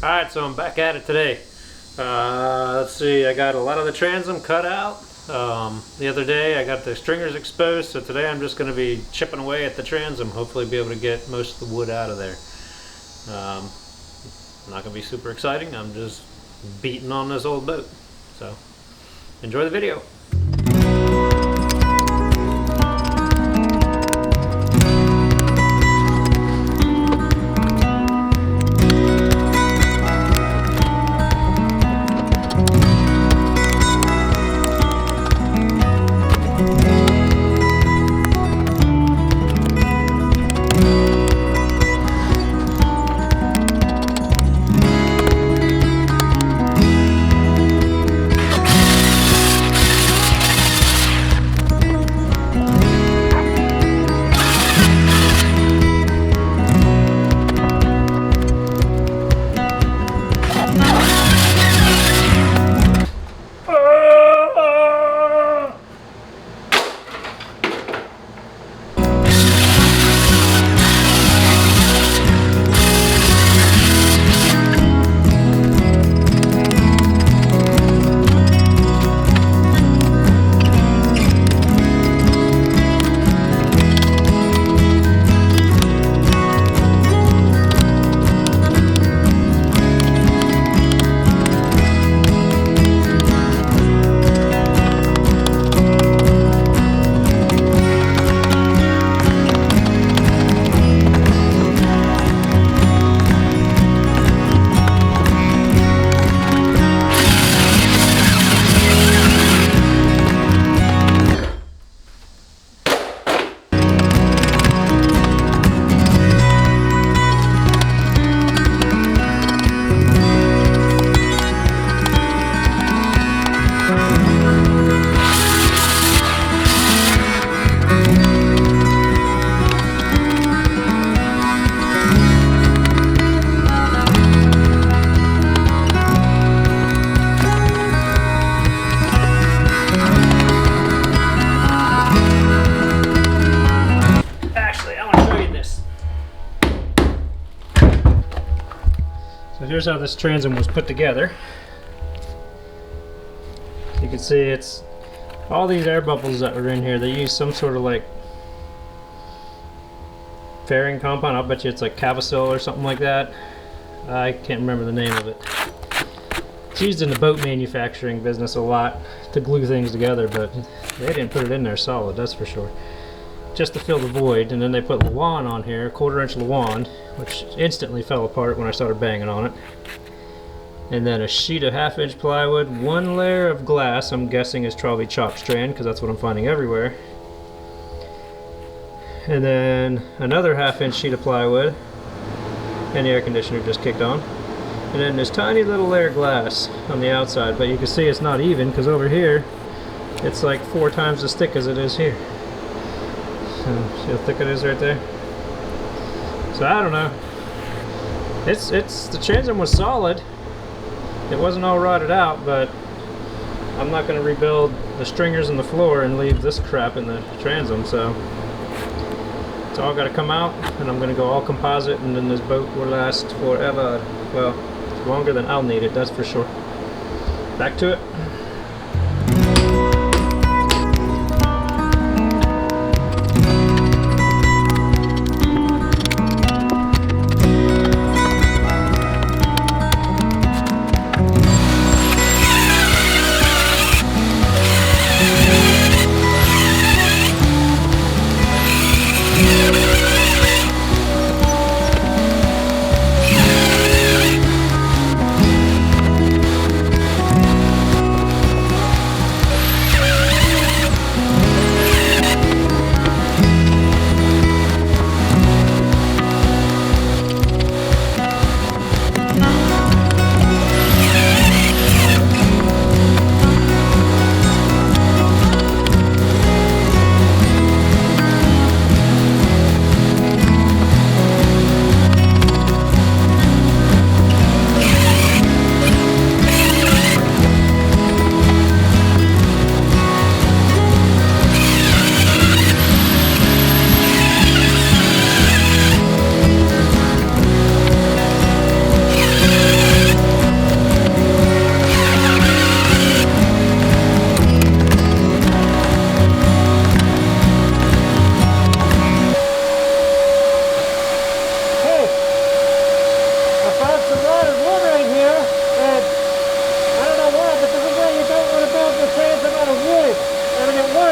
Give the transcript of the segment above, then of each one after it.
Alright, so I'm back at it today. Let's see, I got a lot of the transom cut out. The other day I got the stringers exposed, so today I'm just going to be chipping away at the transom, hopefully be able to get most of the wood out of there. Not going to be super exciting, I'm just beating on this old boat. So, enjoy the video. So here's how this transom was put together. So you can see it's all these air bubbles that were in here. They use some sort of like fairing compound. I'll bet you it's like Cavasil or something like that. I can't remember the name of it. It's used in the boat manufacturing business a lot to glue things together, but they didn't put it in there solid, that's for sure. Just to fill the void. And then they put Lawan on here, 1/4 inch Lawan, which instantly fell apart when I started banging on it. And then a sheet of 1/2 inch plywood, one layer of glass, I'm guessing is probably chopped strand because that's what I'm finding everywhere. And then another 1/2 inch sheet of plywood, and the air conditioner just kicked on. And then this tiny little layer of glass on the outside, but you can see it's not even because over here it's like 4 times as thick as it is here. So, see how thick it is right there? So I don't know. The transom was solid. It wasn't all rotted out, but I'm not going to rebuild the stringers in the floor and leave this crap in the transom, so it's all got to come out, and I'm going to go all composite, and then this boat will last forever. Well, longer than I'll need it, that's for sure. Back to it.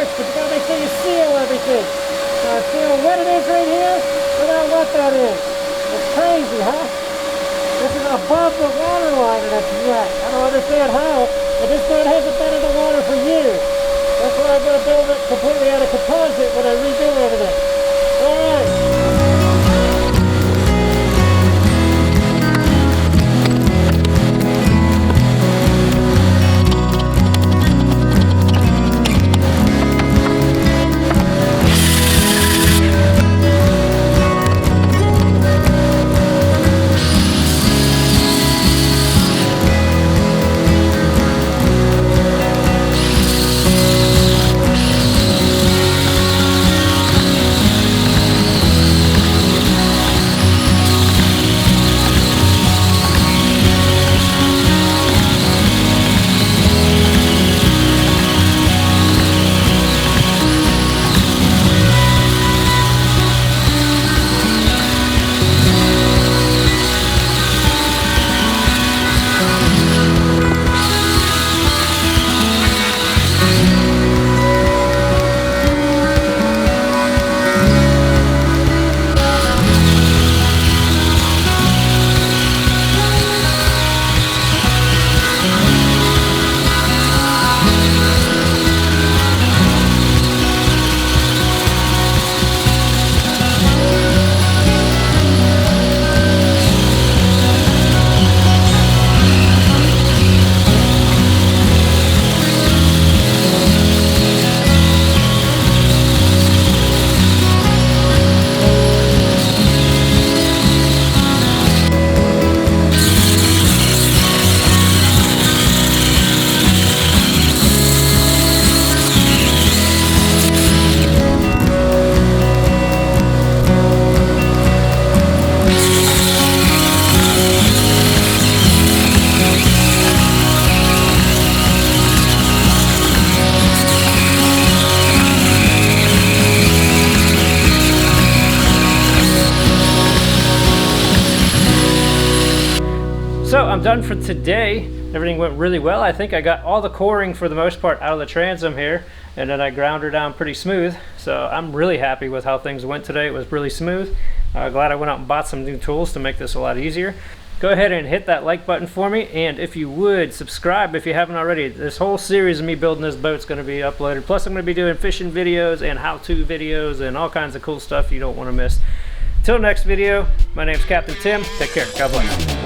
course, but you gotta make sure you seal everything. See how wet it is right here? Look how wet that is. It's crazy, huh? This is above the water line and it's wet. I don't understand how, but this boat hasn't been in the water for years. That's why I'm going to build it completely out of composite when I redo everything. Alright. So I'm done for today. Everything went really well. I think I got all the coring for the most part out of the transom here, and then I ground her down pretty smooth. So I'm really happy with how things went today. It was really smooth. Glad I went out and bought some new tools to make this a lot easier. Go ahead and hit that like button for me, and if you would, subscribe if you haven't already. This whole series of me building this boat is going to be uploaded. Plus I'm going to be doing fishing videos and how-to videos and all kinds of cool stuff you don't want to miss. Till next video, my name's Captain Tim. Take care. God bless.